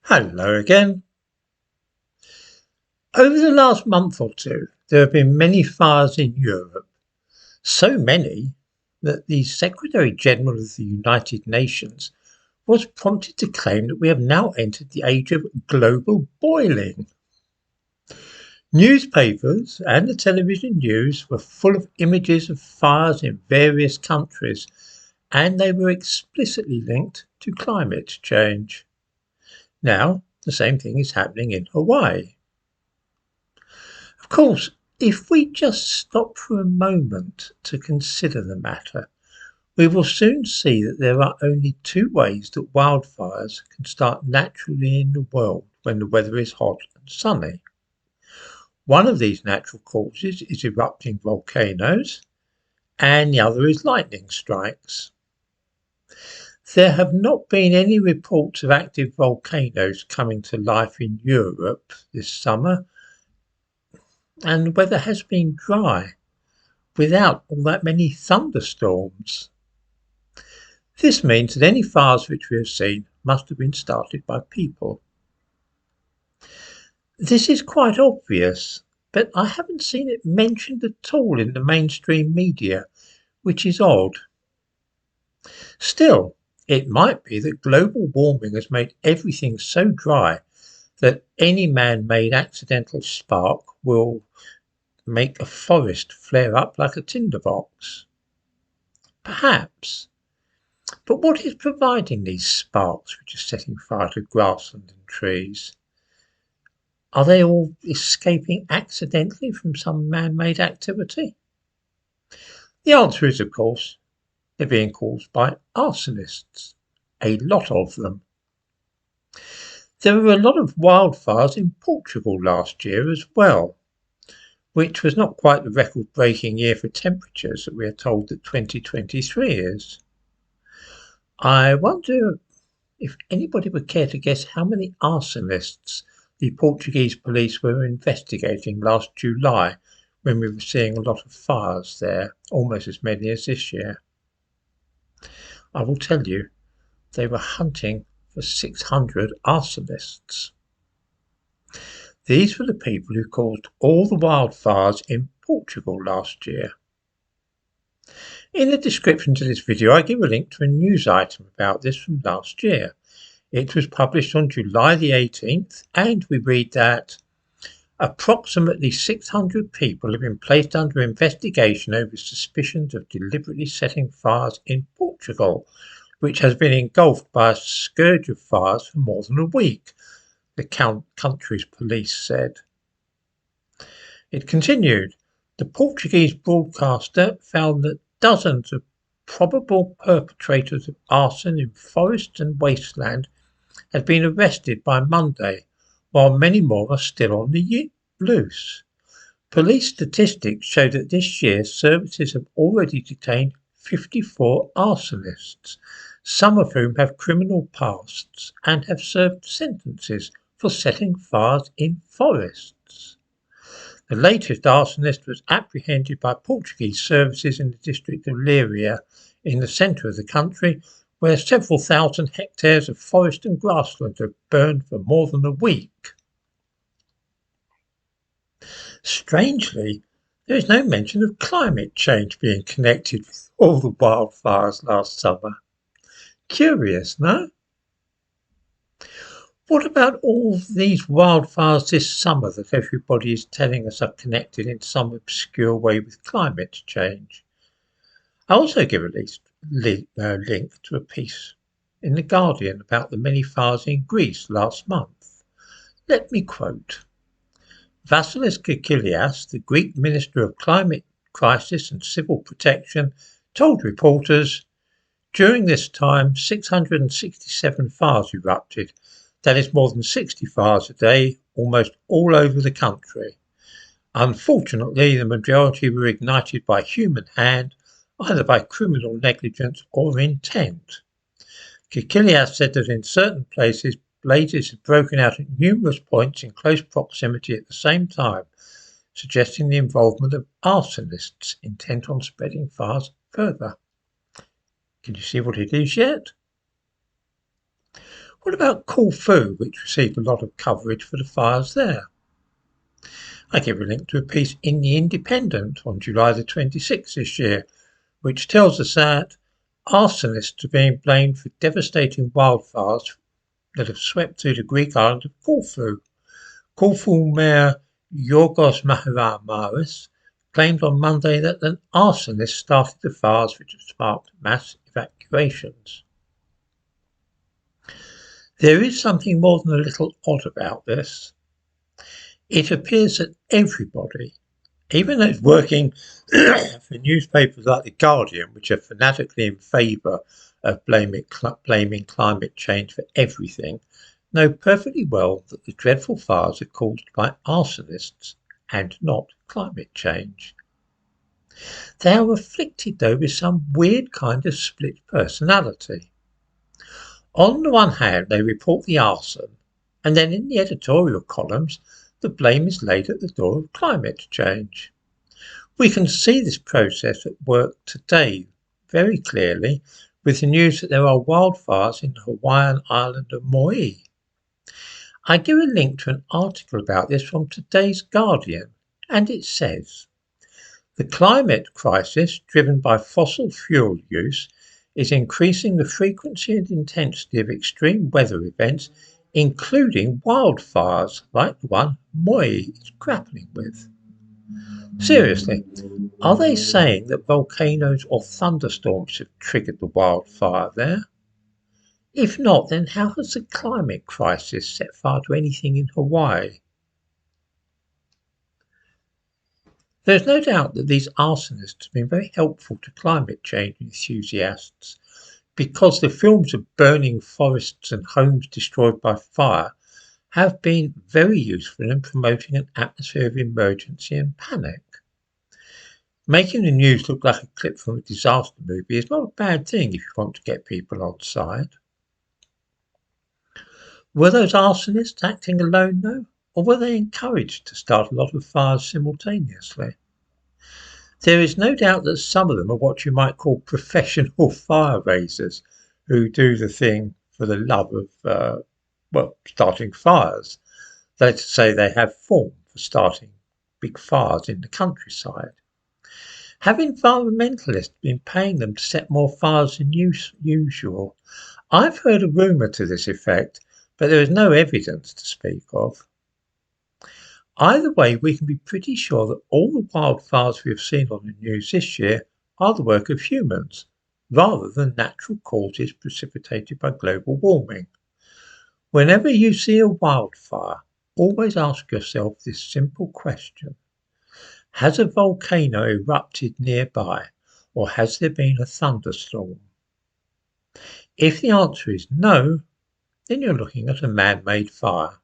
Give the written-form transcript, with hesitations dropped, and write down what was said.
Hello again. Over the last month or two, there have been many fires in Europe, so many that the Secretary General of the United Nations was prompted to claim that we have now entered the age of global boiling. Newspapers and the television news were full of images of fires in various countries, and they were explicitly linked to climate change. Now, the same thing is happening in Hawaii. Of course, if we just stop for a moment to consider the matter, we will soon see that there are only two ways that wildfires can start naturally in the world when the weather is hot and sunny. One of these natural causes is erupting volcanoes, and the other is lightning strikes. There have not been any reports of active volcanoes coming to life in Europe this summer, and the weather has been dry, without all that many thunderstorms. This means that any fires which we have seen must have been started by people. This is quite obvious, but I haven't seen it mentioned at all in the mainstream media, which is odd. Still, it might be that global warming has made everything so dry that any man-made accidental spark will make a forest flare up like a tinderbox. Perhaps. But what is providing these sparks which are setting fire to grassland and trees? Are they all escaping accidentally from some man-made activity? The answer is, of course, they're being caused by arsonists. A lot of them. There were a lot of wildfires in Portugal last year as well, which was not quite the record-breaking year for temperatures that we are told that 2023 is. I wonder if anybody would care to guess how many arsonists the Portuguese police were investigating last July when we were seeing a lot of fires there, almost as many as this year. I will tell you, they were hunting for 600 arsonists. These were the people who caused all the wildfires in Portugal last year. In the description to this video, I give a link to a news item about this from last year. It was published on July the 18th, and we read that approximately 600 people have been placed under investigation over suspicions of deliberately setting fires in Portugal, which has been engulfed by a scourge of fires for more than a week, the country's police said. It continued, the Portuguese broadcaster found that dozens of probable perpetrators of arson in forests and wasteland had been arrested by Monday, while many more are still on the loose. Police statistics show that this year services have already detained 54 arsonists, some of whom have criminal pasts and have served sentences for setting fires in forests. The latest arsonist was apprehended by Portuguese services in the district of Leiria, in the centre of the country, where several thousand hectares of forest and grassland have burned for more than a week. Strangely, there is no mention of climate change being connected with all the wildfires last summer. Curious, no? What about all these wildfires this summer that everybody is telling us are connected in some obscure way with climate change? I also give a link to a piece in The Guardian about the many fires in Greece last month. Let me quote. Vasilis Kikilias, the Greek Minister of Climate Crisis and Civil Protection, told reporters, during this time 667 fires erupted. That is more than 60 fires a day, almost all over the country. Unfortunately, the majority were ignited by human hand, either by criminal negligence or intent. Kikilias said that in certain places, blazes had broken out at numerous points in close proximity at the same time, suggesting the involvement of arsonists intent on spreading fires further. Can you see what it is yet? What about Corfu, which received a lot of coverage for the fires there? I give a link to a piece in The Independent on July the 26th this year, which tells us that arsonists are being blamed for devastating wildfires that have swept through the Greek island of Corfu. Corfu Mayor Yorgos Maharamouris claimed on Monday that an arsonist started the fires which have sparked mass evacuations. There is something more than a little odd about this. It appears that everybody, even those working for newspapers like The Guardian, which are fanatically in favour of blaming climate change for everything, know perfectly well that the dreadful fires are caused by arsonists and not climate change. They are afflicted, though, with some weird kind of split personality. On the one hand, they report the arson, and then in the editorial columns, the blame is laid at the door of climate change. We can see this process at work today very clearly with the news that there are wildfires in the Hawaiian island of Maui. I give a link to an article about this from today's Guardian, and it says, "The climate crisis driven by fossil fuel use is increasing the frequency and intensity of extreme weather events, including wildfires like the one Maui is grappling with." Seriously, are they saying that volcanoes or thunderstorms have triggered the wildfire there? If not, then how has the climate crisis set fire to anything in Hawaii? There is no doubt that these arsonists have been very helpful to climate change enthusiasts, because the films of burning forests and homes destroyed by fire have been very useful in promoting an atmosphere of emergency and panic. Making the news look like a clip from a disaster movie is not a bad thing if you want to get people on side. Were those arsonists acting alone, though, or were they encouraged to start a lot of fires simultaneously? There is no doubt that some of them are what you might call professional fire raisers, who do the thing for the love of, starting fires. That is to say, they have form for starting big fires in the countryside. Have environmentalists been paying them to set more fires than usual? I've heard a rumour to this effect, but there is no evidence to speak of. Either way, we can be pretty sure that all the wildfires we have seen on the news this year are the work of humans, rather than natural causes precipitated by global warming. Whenever you see a wildfire, always ask yourself this simple question: has a volcano erupted nearby, or has there been a thunderstorm? If the answer is no, then you're looking at a man-made fire.